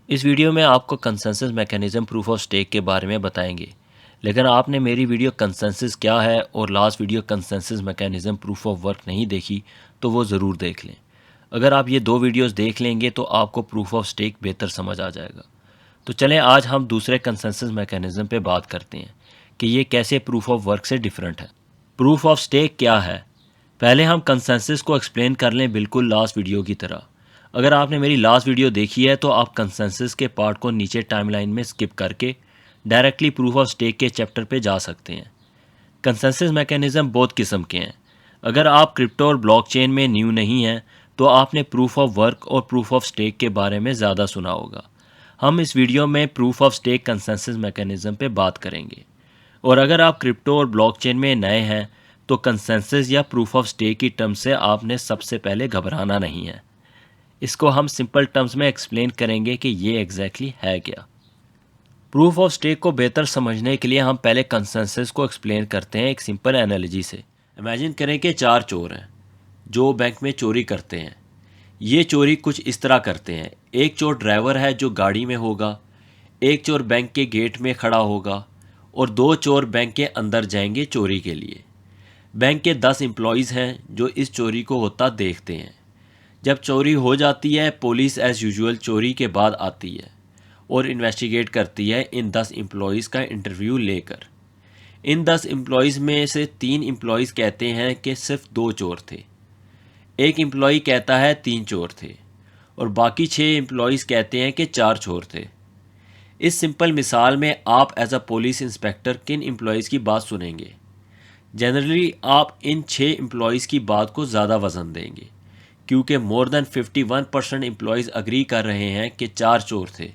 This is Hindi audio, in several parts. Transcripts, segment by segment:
इस वीडियो में आपको consensus mechanism proof of stake के बारे में बताएंगे। लेकिन आपने मेरी वीडियो कंसेंसस क्या है और last video consensus mechanism proof of work नहीं देखी तो वो ज़रूर देख लें। अगर आप ये दो वीडियोस देख लेंगे तो आपको प्रूफ ऑफ स्टेक बेहतर समझ आ जाएगा। तो चलें आज हम दूसरे कंसेंसस मैकेनिज्म पे बात करते हैं कि ये कैसे प्रूफ ऑफ वर्क से डिफरेंट है। प्रूफ ऑफ स्टेक क्या है? पहले हम कंसेंसस को एक्सप्लेन कर लें बिल्कुल लास्ट वीडियो की तरह। अगर आपने मेरी लास्ट वीडियो देखी है तो आप कंसेंसस के पार्ट को नीचे टाइमलाइन में स्किप करके डायरेक्टली प्रूफ ऑफ स्टेक के चैप्टर पे जा सकते हैं। कंसेंसस मैकेनिज्म बहुत किस्म के हैं। अगर आप क्रिप्टो और ब्लॉकचेन में न्यू नहीं हैं तो आपने प्रूफ ऑफ वर्क और प्रूफ ऑफ स्टेक के बारे में ज़्यादा सुना होगा। हम इस वीडियो में proof of stake consensus mechanism पे बात करेंगे। और अगर आप क्रिप्टो और ब्लॉकचेन में नए हैं तो कंसेंसस या प्रूफ ऑफ स्टेक की टर्म से आपने सबसे पहले घबराना नहीं है। इसको हम सिंपल टर्म्स में एक्सप्लेन करेंगे कि ये एग्जैक्टली है क्या। प्रूफ ऑफ स्टेक को बेहतर समझने के लिए हम पहले कंसेंसस को एक्सप्लेन करते हैं एक सिंपल एनालॉजी से। इमेजिन करें कि चार चोर हैं जो बैंक में चोरी करते हैं। ये चोरी कुछ इस तरह करते हैं। एक चोर ड्राइवर है जो गाड़ी में होगा, एक चोर बैंक के गेट में खड़ा होगा और दो चोर बैंक के अंदर जाएंगे चोरी के लिए। बैंक के 10 एम्प्लॉयज़ हैं जो इस चोरी को होता देखते हैं। जब चोरी हो जाती है पुलिस एज़ यूजुअल चोरी के बाद आती है और इन्वेस्टिगेट करती है इन 10 एम्प्लॉयज़ का इंटरव्यू लेकर। इन 10 एम्प्लॉयज़ में से 3 एम्प्लॉयज़ कहते हैं कि सिर्फ 2 चोर थे, एक एम्प्लॉय कहता है 3 चोर थे और बाकी 6 एम्प्लॉयज़ कहते हैं कि 4 चोर थे। इस सिंपल मिसाल में आप एज अ पुलिस इंस्पेक्टर किन एम्प्लॉयज़ की बात सुनेंगे? जनरली आप इन 6 एम्प्लॉयज़ की बात को ज़्यादा वज़न देंगे क्योंकि मोर देन 51% एम्प्लॉयज़ अग्री कर रहे हैं कि 4 चोर थे।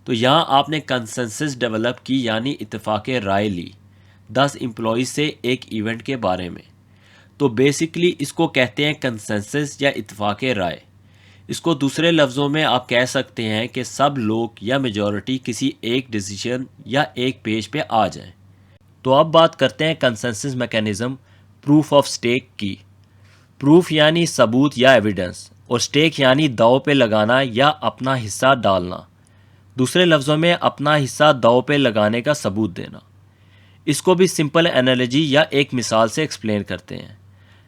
तो यहाँ आपने कंसेंसस डेवलप की यानी इत्तेफाक राय ली 10 एम्प्लॉयज़ से एक इवेंट के बारे में। तो बेसिकली इसको कहते हैं कंसेंसस या इत्तेफाक राय। इसको दूसरे लफ्ज़ों में आप कह सकते हैं कि सब लोग या मेजॉरिटी किसी एक डिसीजन या एक पेज पे आ जाएं। तो अब बात करते हैं consensus mechanism proof of stake की। प्रूफ यानी सबूत या एविडेंस और स्टेक यानी दांव पे लगाना या अपना हिस्सा डालना। दूसरे लफ्ज़ों में अपना हिस्सा दांव पे लगाने का सबूत देना। इसको भी सिंपल एनालॉजी या एक मिसाल से एक्सप्लेन करते हैं।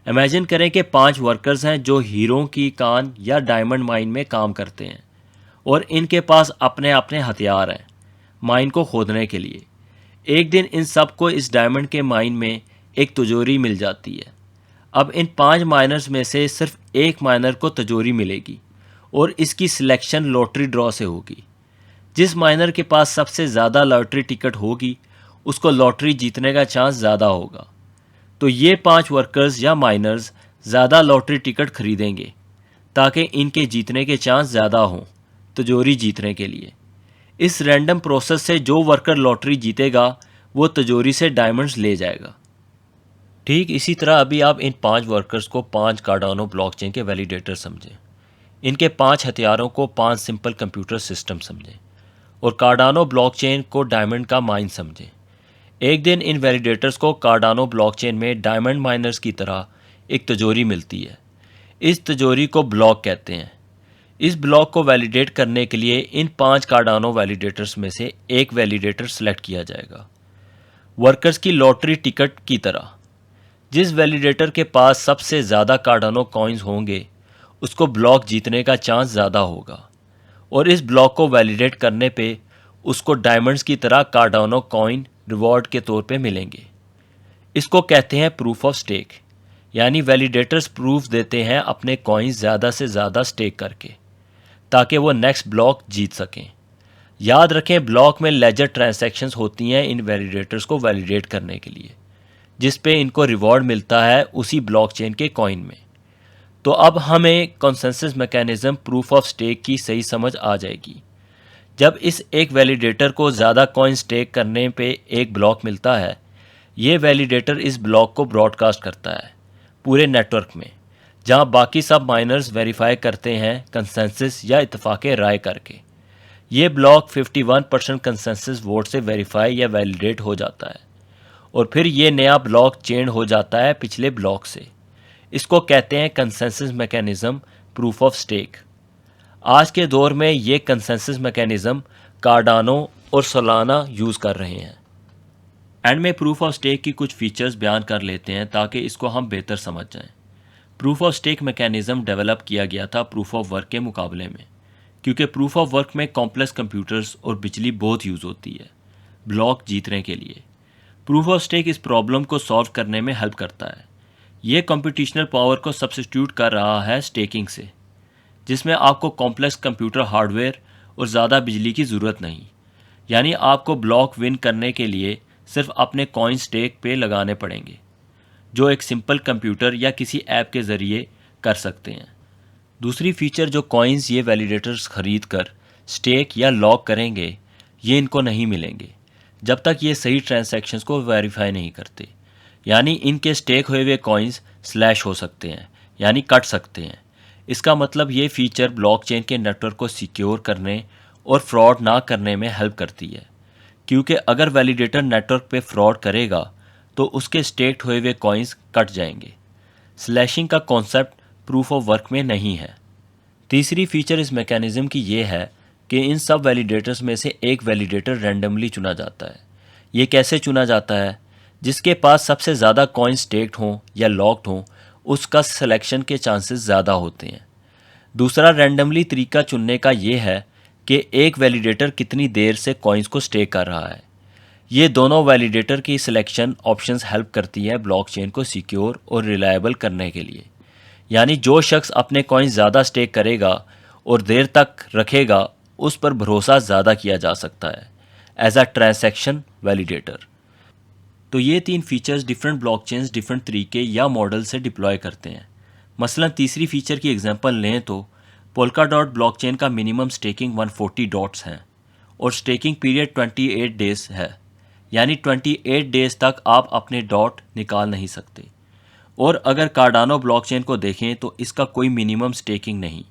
इमेजिन करें कि 5 वर्कर्स हैं जो हीरों की कान या डायमंड माइन में काम करते हैं और इनके पास अपने अपने हथियार हैं माइन को खोदने के लिए। एक दिन इन सब को इस डायमंड के माइन में एक तिजोरी मिल जाती है। अब इन 5 माइनर्स में से सिर्फ एक माइनर को तिजोरी मिलेगी और इसकी सिलेक्शन लॉटरी ड्रॉ से होगी। जिस माइनर के पास सबसे ज़्यादा लॉटरी टिकट होगी उसको लॉटरी जीतने का चांस ज़्यादा होगा। तो ये 5 वर्कर्स या माइनर्स ज़्यादा लॉटरी टिकट खरीदेंगे ताकि इनके जीतने के चांस ज़्यादा हों तिजोरी जीतने के लिए। इस रैंडम प्रोसेस से जो वर्कर लॉटरी जीतेगा वो तिजोरी से डायमंड्स ले जाएगा। ठीक इसी तरह अभी आप इन 5 वर्कर्स को 5 कार्डानो ब्लॉकचेन के वैलिडेटर समझें। इनके 5 हथियारों को 5 सिंपल कंप्यूटर सिस्टम समझें और कार्डानो ब्लॉकचेन को डायमंड का माइन समझें। एक दिन इन वैलिडेटर्स को कार्डानो ब्लॉकचेन में डायमंड माइनर्स की तरह एक तिजोरी मिलती है। इस तिजोरी को ब्लॉक कहते हैं। इस ब्लॉक को वैलिडेट करने के लिए इन 5 कार्डानो वैलिडेटर्स में से एक वैलिडेटर सेलेक्ट किया जाएगा वर्कर्स की लॉटरी टिकट की तरह। जिस वैलिडेटर के पास सबसे ज़्यादा कार्डानो कॉइन्स होंगे उसको ब्लॉक जीतने का चांस ज़्यादा होगा और इस ब्लॉक को वैलिडेट करने पे उसको डायमंड्स की तरह कार्डानो कॉइन रिवॉर्ड के तौर पे मिलेंगे। इसको कहते हैं प्रूफ ऑफ स्टेक यानी वैलिडेटर्स प्रूफ देते हैं अपने कॉइन्स ज़्यादा से ज़्यादा स्टेक करके ताकि वो नेक्स्ट ब्लॉक जीत सकें। याद रखें ब्लॉक में लेजर ट्रांजैक्शंस होती हैं इन वैलिडेटर्स को वैलिडेट करने के लिए जिस पे इनको रिवॉर्ड मिलता है उसी ब्लॉकचेन के कॉइन में। तो अब हमें consensus mechanism proof of stake की सही समझ आ जाएगी। जब इस एक वैलिडेटर को ज़्यादा कॉइन स्टेक करने पे एक ब्लॉक मिलता है, ये वैलिडेटर इस ब्लॉक को ब्रॉडकास्ट करता है पूरे नेटवर्क में जहां बाकी सब माइनर्स वेरीफाई करते हैं कंसेंसस या इत्तेफाक राय करके। ये ब्लॉक 51% कंसेंसस वोट से वेरीफाई या वैलिडेट हो जाता है और फिर ये नया ब्लॉक चेंज हो जाता है पिछले ब्लॉक से। इसको कहते हैं consensus mechanism proof of stake. आज के दौर में ये कंसेंसस मैकेनिज़्म कार्डानो और सोलाना यूज़ कर रहे हैं। एंड में प्रूफ ऑफ स्टेक की कुछ फीचर्स बयान कर लेते हैं ताकि इसको हम बेहतर समझ जाएं। Proof of stake mechanism develop किया गया था प्रूफ ऑफ वर्क के मुकाबले में, क्योंकि प्रूफ ऑफ वर्क में कॉम्प्लेक्स कंप्यूटर्स और बिजली बहुत यूज़ होती है ब्लॉक जीतने के लिए। प्रूफ ऑफ स्टेक इस प्रॉब्लम को सॉल्व करने में हेल्प करता है। ये कंप्यूटेशनल पावर को सब्स्टिट्यूट कर रहा है स्टेकिंग से, जिसमें आपको कॉम्प्लेक्स कंप्यूटर हार्डवेयर और ज़्यादा बिजली की ज़रूरत नहीं। यानी आपको ब्लॉक विन करने के लिए सिर्फ अपने कॉइन स्टेक पे लगाने पड़ेंगे, जो एक सिंपल कंप्यूटर या किसी ऐप के ज़रिए कर सकते हैं। दूसरी फीचर जो कॉइन्स ये वैलिडेटर्स ख़रीद कर स्टेक या लॉक करेंगे, ये इनको नहीं मिलेंगे जब तक ये सही ट्रांजैक्शंस को वेरीफाई नहीं करते। यानी इनके स्टेक हुए हुए कॉइन्स स्लैश हो सकते हैं, यानी कट सकते हैं। इसका मतलब ये फीचर ब्लॉकचेन के नेटवर्क को सिक्योर करने और फ्रॉड ना करने में हेल्प करती है, क्योंकि अगर वैलिडेटर नेटवर्क पे फ्रॉड करेगा तो उसके स्टेक्ड हुए हुए कॉइन्स कट जाएंगे। स्लैशिंग का कॉन्सेप्ट प्रूफ ऑफ वर्क में नहीं है। तीसरी फीचर इस मैकेनिज़्म की ये है कि इन सब वैलिडेटर्स में से एक वैलिडेटर रैंडमली चुना जाता है। ये कैसे चुना जाता है? जिसके पास सबसे ज़्यादा कॉइन स्टेक्ड हों या लॉक्ड हों, उसका सिलेक्शन के चांसेस ज़्यादा होते हैं। दूसरा रैंडमली तरीका चुनने का ये है कि एक वैलिडेटर कितनी देर से कॉइन्स को स्टेक कर रहा है। ये दोनों वैलिडेटर की सिलेक्शन ऑप्शंस हेल्प करती है ब्लॉकचेन को सिक्योर और रिलायबल करने के लिए। यानी जो शख्स अपने कॉइन्स ज़्यादा स्टेक करेगा और देर तक रखेगा, उस पर भरोसा ज़्यादा किया जा सकता है एज अ ट्रांजैक्शन वैलिडेटर। तो ये तीन फीचर्स डिफरेंट ब्लॉकचेन्स डिफरेंट तरीके या मॉडल से डिप्लॉय करते हैं। मसलन तीसरी फीचर की एग्जांपल लें तो पोल्काडॉट ब्लॉकचेन का मिनिमम स्टेकिंग 140 डॉट्स हैं और स्टेकिंग पीरियड 28 डेज है। यानी 28 डेज तक आप अपने डॉट निकाल नहीं सकते। और अगर कार्डानो ब्लॉकचेन को देखें तो इसका कोई मिनिमम स्टेकिंग नहीं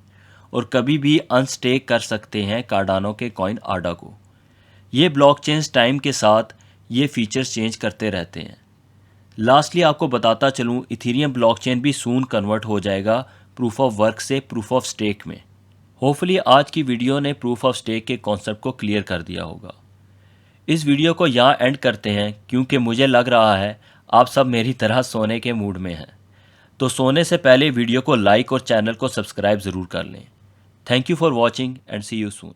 और कभी भी अनस्टेक कर सकते हैं कार्डानो के कॉइन आडा को। ये ब्लॉकचेन्स टाइम के साथ ये फीचर्स चेंज करते रहते हैं। लास्टली आपको बताता चलूँ, इथेरियम ब्लॉकचेन भी सून कन्वर्ट हो जाएगा प्रूफ ऑफ वर्क से प्रूफ ऑफ स्टेक में। होपफुली आज की वीडियो ने प्रूफ ऑफ स्टेक के कॉन्सेप्ट को क्लियर कर दिया होगा। इस वीडियो को यहाँ एंड करते हैं क्योंकि मुझे लग रहा है आप सब मेरी तरह सोने के मूड में हैं। तो सोने से पहले वीडियो को लाइक और चैनल को सब्सक्राइब ज़रूर कर लें। Thank you for watching and see you soon.